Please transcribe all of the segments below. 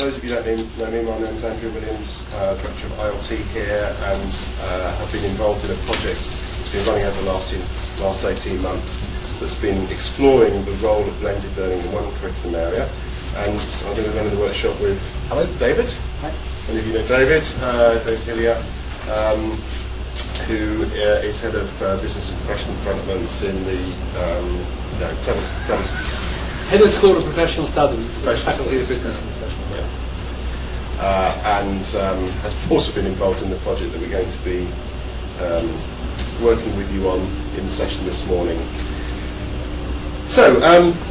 those of you who don't know me, my name is Andrew Williams, Director of ILT here, and have been involved in a project that's been running over the last 18 months that's been exploring the role of blended learning in one curriculum area. And I'm going to run in the workshop with David. Hi. Many of you know David, David Hillier, who is Head of Business and Professional Development in the, tell us. Head of School of Professional Studies, Faculty of Business and Professional Studies. And has also been involved in the project that we're going to be working with you on in the session this morning. So,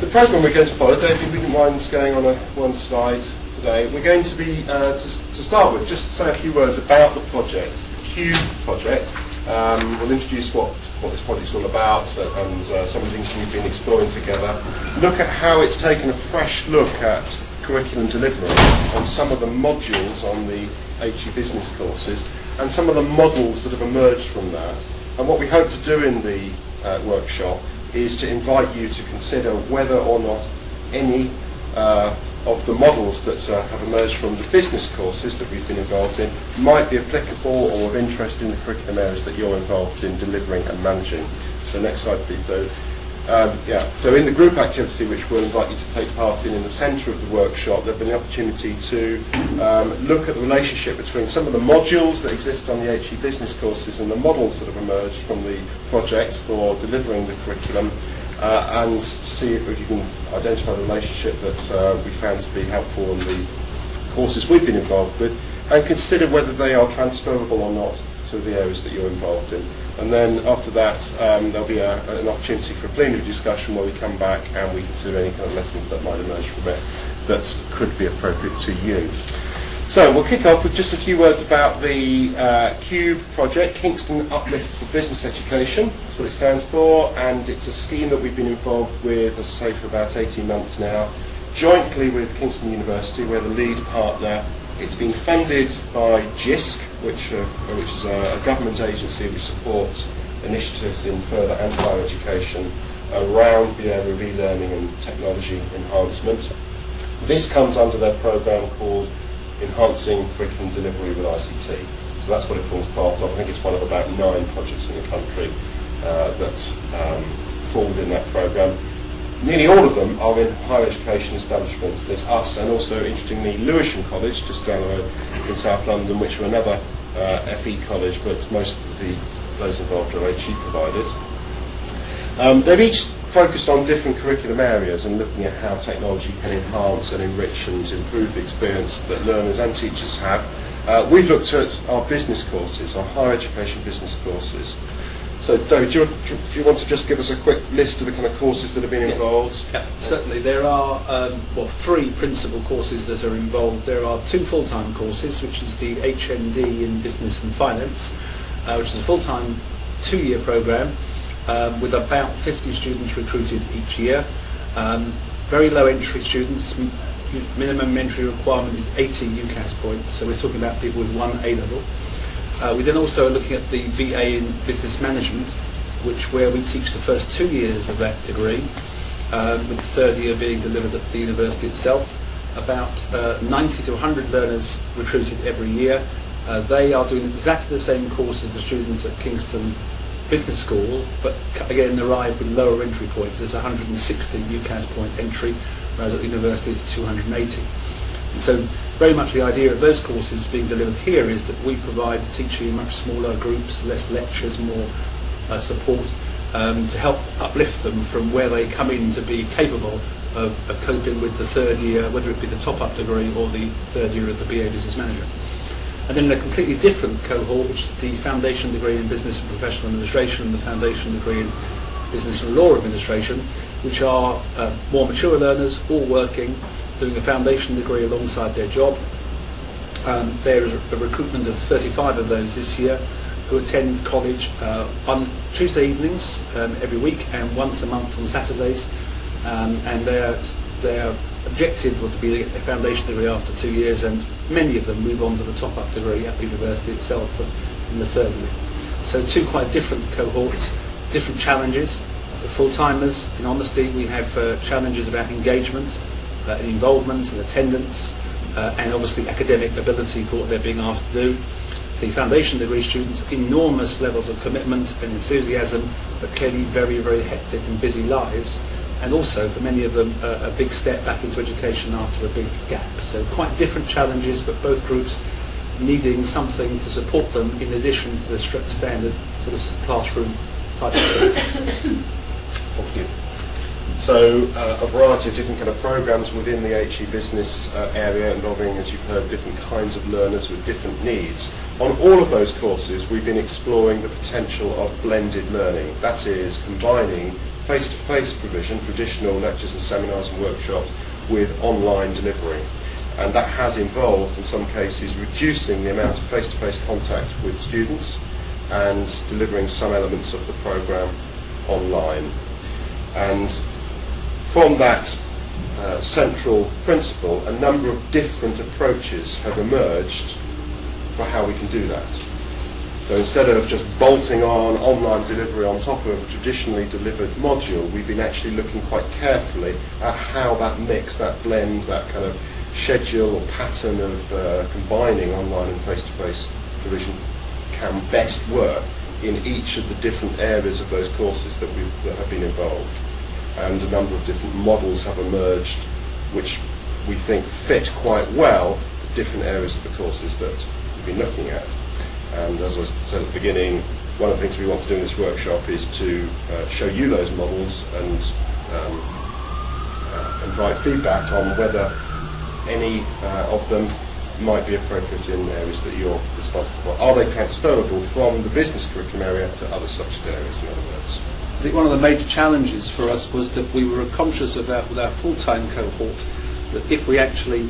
the programme we're going to follow, David, if you wouldn't mind going on one slide today, we're going to be, to start with, just say a few words about the project, the CUBE project. We'll introduce what this project's all about and some of the things we've been exploring together. Look at how it's taken a fresh look at curriculum delivery on some of the modules on the HE business courses and some of the models that have emerged from that. And what we hope to do in the workshop is to invite you to consider whether or not any of the models that have emerged from the business courses that we've been involved in might be applicable or of interest in the curriculum areas that you're involved in delivering and managing. So next slide please, Dave. So in the group activity which we'll invite you to take part in the centre of the workshop, there'll be an opportunity to look at the relationship between some of the modules that exist on the HE business courses and the models that have emerged from the project for delivering the curriculum, and see if you can identify the relationship that we found to be helpful in the courses we've been involved with, and consider whether they are transferable or not to the areas that you're involved in. And then after that, there'll be an opportunity for a plenary discussion where we come back and we consider any kind of lessons that might emerge from it that could be appropriate to you. So we'll kick off with just a few words about the CUBE project, Kingston Uplift for Business Education. That's what it stands for, and it's a scheme that we've been involved with, as I say, for about 18 months now, jointly with Kingston University. We're the lead partner. It's been funded by GISC, which is a government agency which supports initiatives in further and higher education around the area of e-learning and technology enhancement. This comes under their programme called Enhancing Curriculum Delivery with ICT. So that's what it forms part of. I think it's one of about 9 projects in the country that fall within that programme. Nearly all of them are in higher education establishments. There's us and also, interestingly, Lewisham College, just down the road in South London, which are another FE college, but most of those involved are HE providers. They've each focused on different curriculum areas and looking at how technology can enhance and enrich and improve the experience that learners and teachers have. We've looked at our business courses, our higher education business courses. So David, do you want to just give us a quick list of the kind of courses that have been involved? Yeah, certainly. There are 3 principal courses that are involved. There are 2 full-time courses, which is the HND in Business and Finance, which is a full-time 2-year programme with about 50 students recruited each year. Very low entry students. Minimum entry requirement is 80 UCAS points, so we're talking about people with 1 A-level. We then also are looking at the BA in Business Management, where we teach the first 2 years of that degree, with the 3rd year being delivered at the university itself. About 90 to 100 learners recruited every year. They are doing exactly the same course as the students at Kingston Business School, but again arrive with lower entry points. There's 160 UCAS point entry, whereas at the university it's 280. And so very much the idea of those courses being delivered here is that we provide the teaching in much smaller groups, less lectures, more support, to help uplift them from where they come in to be capable of coping with the 3rd year, whether it be the top-up degree or the 3rd year of the BA Business Manager. And then a completely different cohort, which is the foundation degree in Business and Professional Administration and the foundation degree in Business and Law Administration, which are more mature learners, all working, doing a foundation degree alongside their job. There is a recruitment of 35 of those this year who attend college on Tuesday evenings every week and once a month on Saturdays. And their objective was to be a foundation degree after 2 years, and many of them move on to the top-up degree at the university itself in the 3rd year. So 2 quite different cohorts, different challenges. The full-timers, in honesty, we have challenges about engagement, involvement and attendance, and obviously academic ability for what they're being asked to do. The foundation degree students, enormous levels of commitment and enthusiasm, but clearly very, very hectic and busy lives, and also for many of them a big step back into education after a big gap. So quite different challenges, but both groups needing something to support them in addition to the standard sort of classroom type of thing. Thank you. So a variety of different kind of programs within the HE business area involving, as you've heard, different kinds of learners with different needs. On all of those courses, we've been exploring the potential of blended learning. That is, combining face-to-face provision, traditional lectures and seminars and workshops, with online delivery. And that has involved, in some cases, reducing the amount of face-to-face contact with students and delivering some elements of the program online. And from that central principle, a number of different approaches have emerged for how we can do that. So instead of just bolting on online delivery on top of a traditionally delivered module, we've been actually looking quite carefully at how that mix, that blends, that kind of schedule or pattern of combining online and face-to-face provision can best work in each of the different areas of those courses that have been involved. And a number of different models have emerged which we think fit quite well the different areas of the courses that we've been looking at. And as I said at the beginning, one of the things we want to do in this workshop is to show you those models and invite feedback on whether any of them might be appropriate in areas that you're responsible for. Are they transferable from the business curriculum area to other subject areas, in other words? I think one of the major challenges for us was that we were conscious of that with our full-time cohort, that if we actually,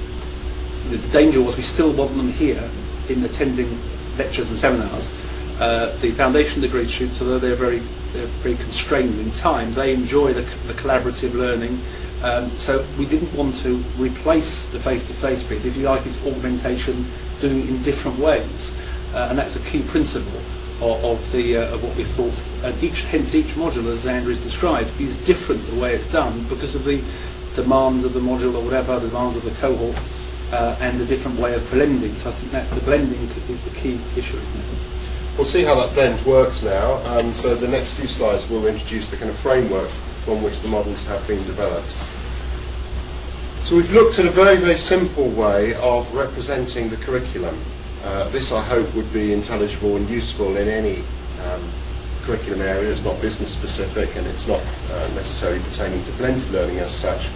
the danger was we still want them here in attending lectures and seminars. The foundation degree students, although they're very constrained in time, they enjoy the collaborative learning. So we didn't want to replace the face-to-face bit. If you like, it's augmentation, doing it in different ways, and that's a key principle of what we thought. And hence each module, as Andrew's described, is different the way it's done because of the demands of the module or whatever, the demands of the cohort, and the different way of blending. So I think that the blending is the key issue, isn't it? We'll see how that blend works now. So the next few slides will introduce the kind of framework from which the models have been developed. So we've looked at a very, very simple way of representing the curriculum. This, I hope, would be intelligible and useful in any curriculum area. It's not business specific and it's not necessarily pertaining to blended learning as such.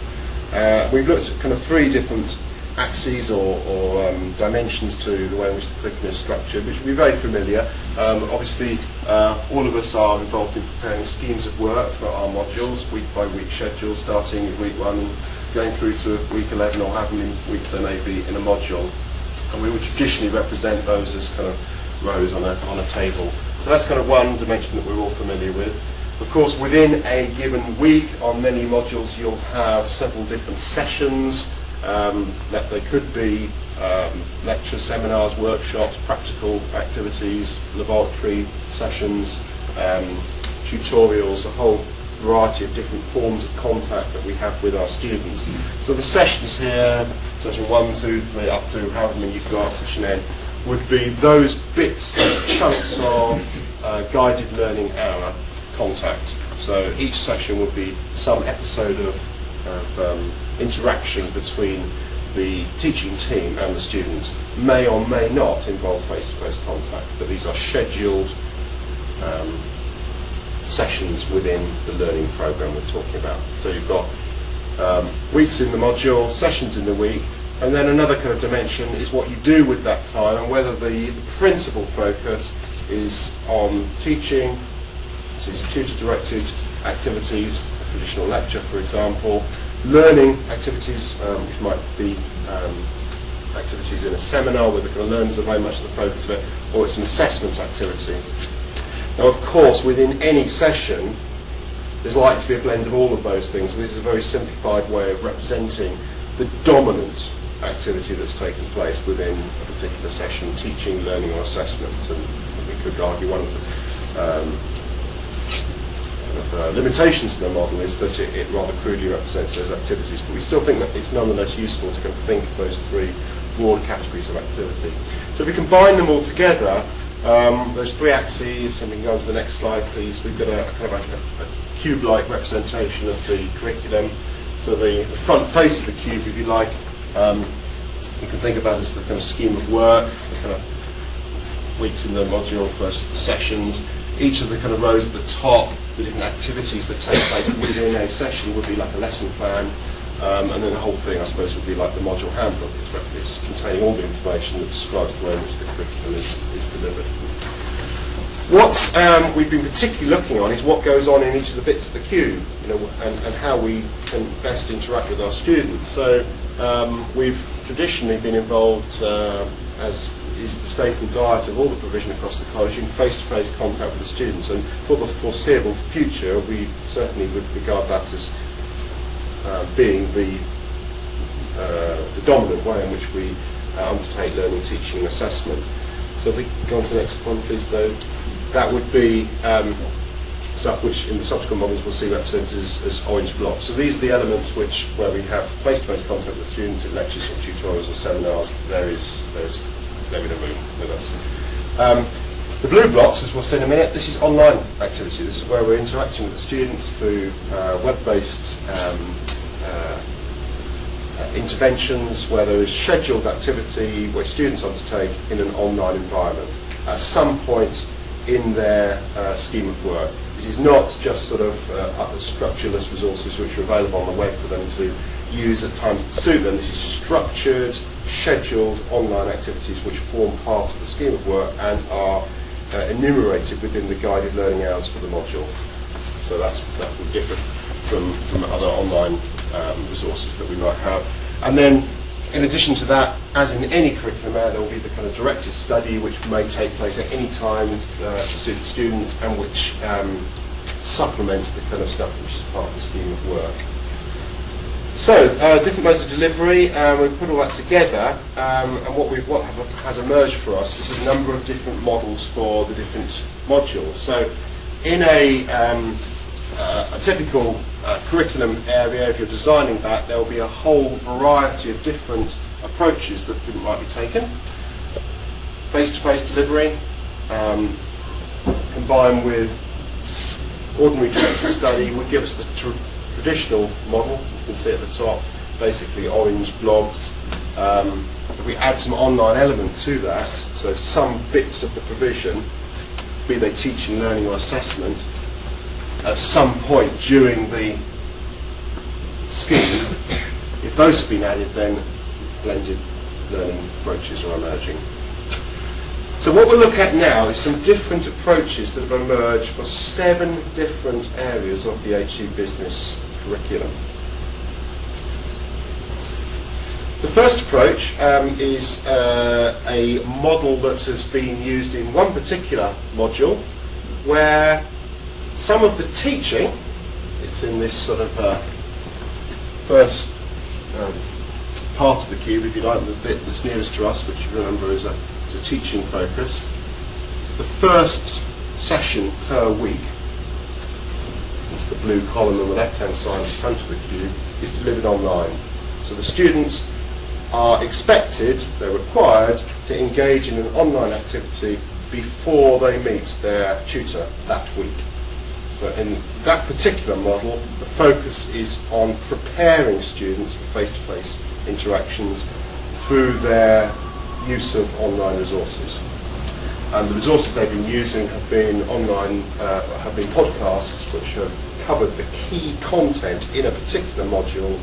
We've looked at kind of three different axes or dimensions to the way in which the curriculum is structured, which will be very familiar. Obviously, all of us are involved in preparing schemes of work for our modules, week by week schedules, starting with week 1, going through to week 11 or how many weeks there may be in a module. And we would traditionally represent those as kind of rows on a table. So that's kind of one dimension that we're all familiar with. Of course, within a given week on many modules you'll have several different sessions. That they could be lectures, seminars, workshops, practical activities, laboratory sessions, tutorials, a whole variety of different forms of contact that we have with our students. So the sessions here, session 1, 2, 3, up to however many you've got, session N, would be those bits, chunks of guided learning hour contact. So each session would be some episode of interaction between the teaching team and the students. May or may not involve face-to-face contact, but these are scheduled sessions within the learning program we're talking about. So you've got weeks in the module, sessions in the week, and then another kind of dimension is what you do with that time and whether the principal focus is on teaching, so these are tutor-directed activities, a traditional lecture for example, learning activities, which might be activities in a seminar where the kind of learners are very much the focus of it, or it's an assessment activity. Now, of course, within any session, there's likely to be a blend of all of those things. So this is a very simplified way of representing the dominant activity that's taken place within a particular session, teaching, learning, or assessment. And we could argue one of the limitations to the model is that it rather crudely represents those activities, but we still think that it's nonetheless useful to kind of think of those three broad categories of activity. So if we combine them all together, those three axes, and we can go on to the next slide please, we've got a kind of a cube-like representation of the curriculum. So the front face of the cube, if you like, you can think about it as the kind of scheme of work, the kind of weeks in the module versus the sessions. Each of the kind of rows at the top, the different activities that take place within a session would be like a lesson plan, and then the whole thing, I suppose, would be like the module handbook. It's containing all the information that describes the way in which the curriculum is delivered. What we've been particularly looking on is what goes on in each of the bits of the cube, and how we can best interact with our students. So we've traditionally been involved, as is the staple diet of all the provision across the college, in face-to-face contact with the students, and for the foreseeable future we certainly would regard that as being the dominant way in which we undertake learning, teaching and assessment. So if we go on to the next one please, though, that would be stuff which in the subsequent models we'll see represented as orange blocks. So these are the elements where we have face-to-face contact with the students in lectures or tutorials or seminars. They're in a room with us. The blue blocks, as we'll see in a minute, this is online activity. This is where we're interacting with the students through web-based interventions, where there is scheduled activity where students undertake in an online environment at some point in their scheme of work. This is not just sort of structureless resources which are available on the web for them to use at times that suit them. This is structured, scheduled online activities which form part of the scheme of work and are enumerated within the guided learning hours for the module. So that will differ from other online resources that we might have. And then in addition to that, as in any curriculum area, there will be the kind of directed study which may take place at any time to suit the students, and which supplements the kind of stuff which is part of the scheme of work. So, different modes of delivery, we've put all that together, and what has emerged for us is a number of different models for the different modules. So, in a typical curriculum area, if you're designing that, there will be a whole variety of different approaches that might be taken. Face-to-face delivery, combined with ordinary directed study, would give us the traditional model. You can see at the top, basically orange blobs. If we add some online element to that, so some bits of the provision, be they teaching, learning or assessment, at some point during the scheme, if those have been added, then blended learning approaches are emerging. So what we'll look at now is some different approaches that have emerged for 7 different areas of the HE business curriculum. The first approach is a model that has been used in one particular module, where some of the teaching, it's in this sort of first part of the cube, if you like, the bit that's nearest to us, which you remember is a teaching focus. The first session per week, it's the blue column on the left-hand side in front of the cube, is delivered online. So the students are expected, they're required, to engage in an online activity before they meet their tutor that week. So in that particular model, the focus is on preparing students for face-to-face interactions through their use of online resources. And the resources they've been using have been online, have been podcasts which have covered the key content in a particular module,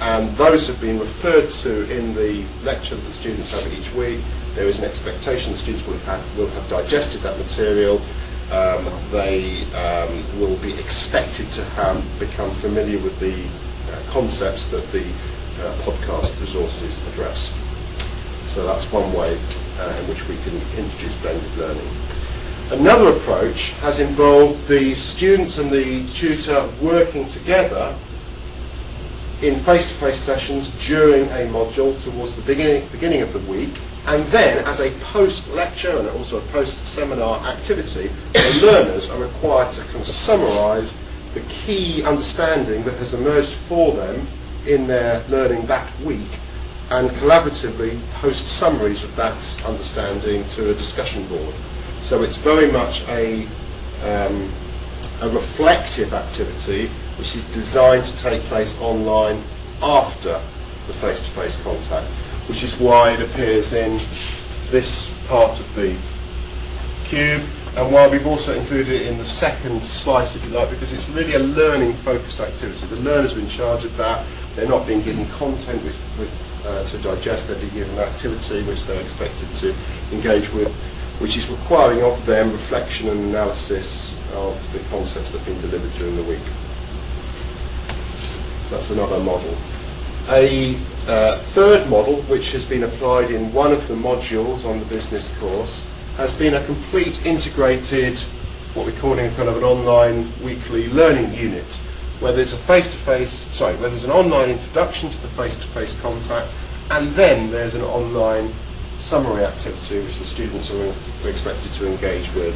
and those have been referred to in the lecture that the students have each week. There is an expectation the students will have digested that material. They will be expected to have become familiar with the concepts that the podcast resources address. So that's one way in which we can introduce blended learning. Another approach has involved the students and the tutor working together in face-to-face sessions during a module towards the beginning of the week, and then as a post-lecture and also a post-seminar activity, the learners are required to kind of summarise the key understanding that has emerged for them in their learning that week and collaboratively post summaries of that understanding to a discussion board. So it's very much a reflective activity which is designed to take place online after the face-to-face contact, which is why it appears in this part of the cube, and why we've also included it in the second slice, if you like, because it's really a learning-focused activity. The learners are in charge of that. They're not being given content to digest. They're being given an activity which they're expected to engage with, which is requiring of them reflection and analysis of the concepts that have been delivered during the week. So that's another model. A third model, which has been applied in one of the modules on the business course, has been a complete integrated, what we're calling a kind of an online weekly learning unit, where there's a where there's an online introduction to the face-to-face contact, and then there's an online summary activity which the students are expected to engage with.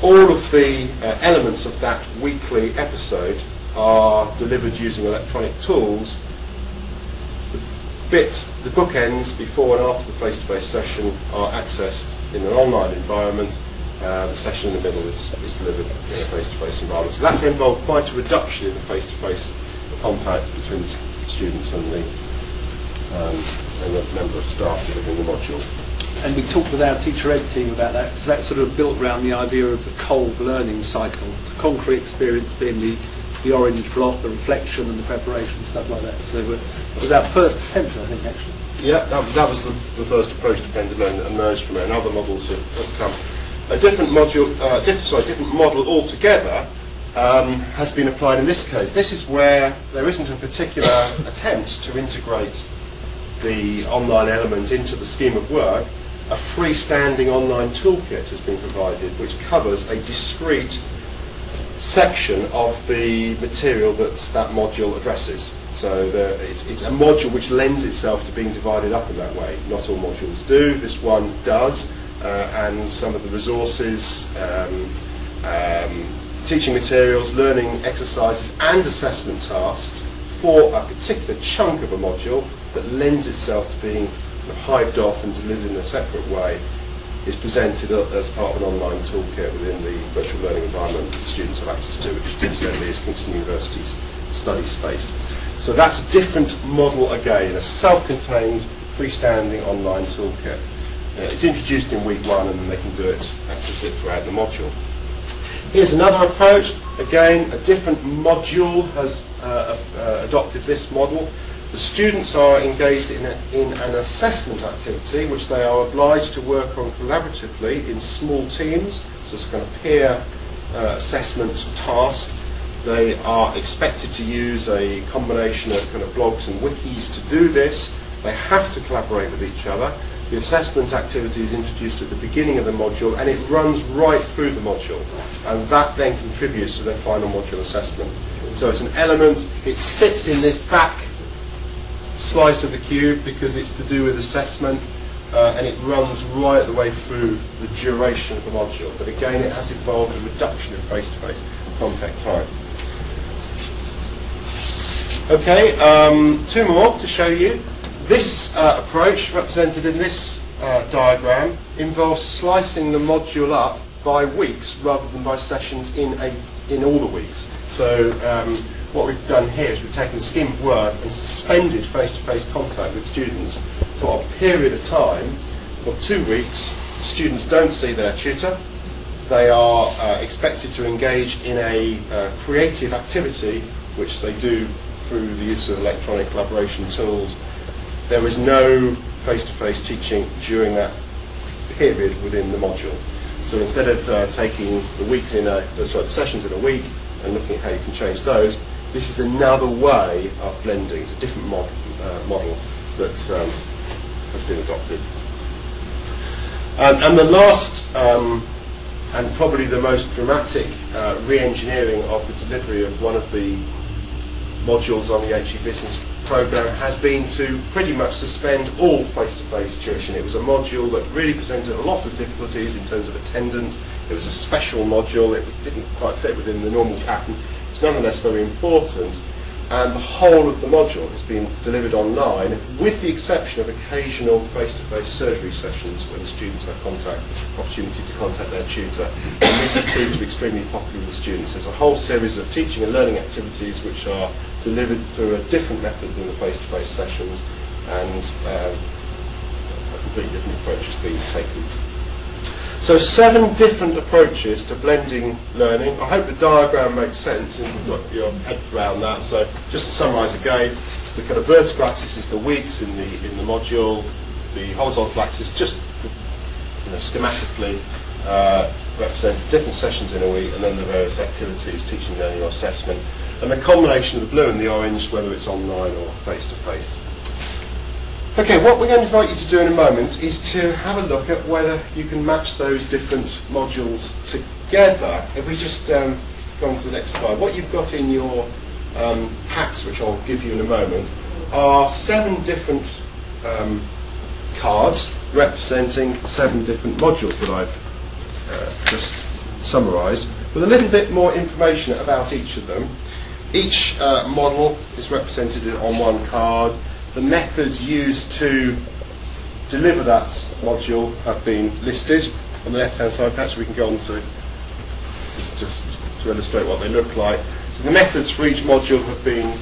All of the elements of that weekly episode are delivered using electronic tools. The bookends before and after the face-to-face session are accessed in an online environment. The session in the middle is delivered in a face-to-face environment. So that's involved quite a reduction in the face-to-face contact between the students and the member of staff delivering the module. And we talked with our teacher ed team about that, so that sort of built around the idea of the cold learning cycle, the concrete experience being the orange block, the reflection and the preparation, stuff like that. So it was our first attempt, I think, actually. Yeah, that was the first approach to blended learning that emerged from it, and other models have come. A different model altogether has been applied in this case. This is where there isn't a particular attempt to integrate the online element into the scheme of work. A freestanding online toolkit has been provided which covers a discrete section of the material that module addresses. So it's a module which lends itself to being divided up in that way. Not all modules do, this one does, and some of the resources, teaching materials, learning exercises and assessment tasks for a particular chunk of a module that lends itself to being hived off and delivered in a separate way is presented as part of an online toolkit within the virtual learning environment that students have access to, which incidentally is Kingston University's study space. So that's a different model again, a self-contained, freestanding online toolkit. It's introduced in week 1 and then they can access it throughout the module. Here's another approach. Again, a different module has adopted this model. The students are engaged in an assessment activity which they are obliged to work on collaboratively in small teams. So it's a kind of peer assessment task. They are expected to use a combination of kind of blogs and wikis to do this. They have to collaborate with each other. The assessment activity is introduced at the beginning of the module and it runs right through the module, and that then contributes to their final module assessment. So it's an element, it sits in this back slice of the cube because it's to do with assessment, and it runs right the way through the duration of the module. But again, it has involved a reduction in face-to-face contact time. Okay, 2 more to show you. This approach, represented in this diagram, involves slicing the module up by weeks rather than by sessions in all the weeks. So what we've done here is we've taken the scheme of work and suspended face-to-face contact with students for a period of time. For 2 weeks, students don't see their tutor. They are expected to engage in a creative activity, which they do through the use of electronic collaboration tools. There is no face-to-face teaching during that period within the module. So instead of taking the sessions in a week and looking at how you can change those, this is another way of blending. It's a different model that has been adopted. And the last and probably the most dramatic re-engineering of the delivery of one of the modules on the HE Business programme has been to pretty much suspend all face-to-face tuition. It was a module that really presented a lot of difficulties in terms of attendance. It was a special module. It didn't quite fit within the normal pattern. It's nonetheless very important. and the whole of the module has been delivered online, with the exception of occasional face-to-face surgery sessions where the students have opportunity to contact their tutor. And this has proved to be extremely popular with the students. There's a whole series of teaching and learning activities which are delivered through a different method than the face-to-face sessions, and a completely different approach has been taken. So 7 different approaches to blending learning. I hope the diagram makes sense and you've got your head around that. So just to summarise again, the kind of vertical axis is the weeks in the module. The horizontal axis just schematically represents the different sessions in a week, and then the various activities, teaching, learning or assessment. And the combination of the blue and the orange, whether it's online or face-to-face. Okay, what we're going to invite you to do in a moment is to have a look at whether you can match those different modules together. If we just go on to the next slide, what you've got in your packs, which I'll give you in a moment, are 7 different cards representing 7 different modules that I've just summarised, with a little bit more information about each of them. Each model is represented on one card. The methods used to deliver that module have been listed on the left-hand side. Perhaps we can go on to just to illustrate what they look like. So the methods for each module have been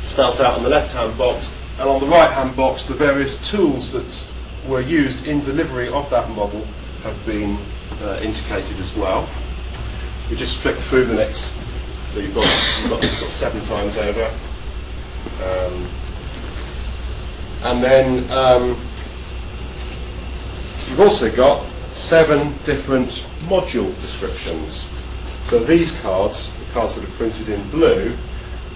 spelt out on the left-hand box, and on the right-hand box the various tools that were used in delivery of that model have been indicated as well. We just flick through the next, so you've got this sort of 7 times over. And then you've also got 7 different module descriptions. So these cards, the cards that are printed in blue,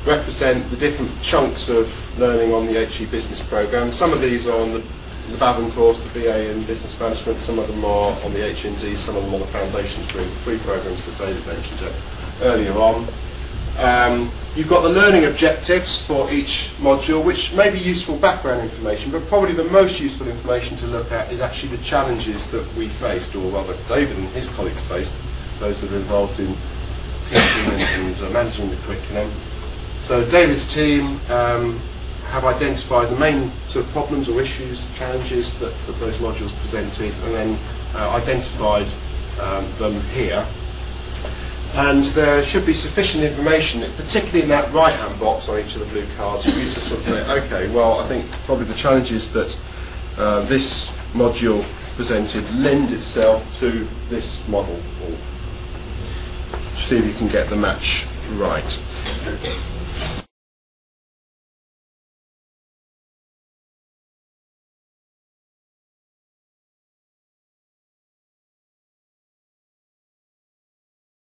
represent the different chunks of learning on the HE business programme. Some of these are on the Babin course, the BA in business management, some of them are on the HND, some of them on the foundation three programmes that David mentioned earlier on. You've got the learning objectives for each module, which may be useful background information, but probably the most useful information to look at is actually the challenges that we faced, or rather David and his colleagues faced, those that are involved in teaching and managing the curriculum. So David's team have identified the main sort of problems or issues, challenges that those modules presented, and then identified them here. And there should be sufficient information, particularly in that right-hand box on each of the blue cards, for you to sort of say, okay, well, I think probably the challenges that this module presented lend itself to this model. Or see if you can get the match right.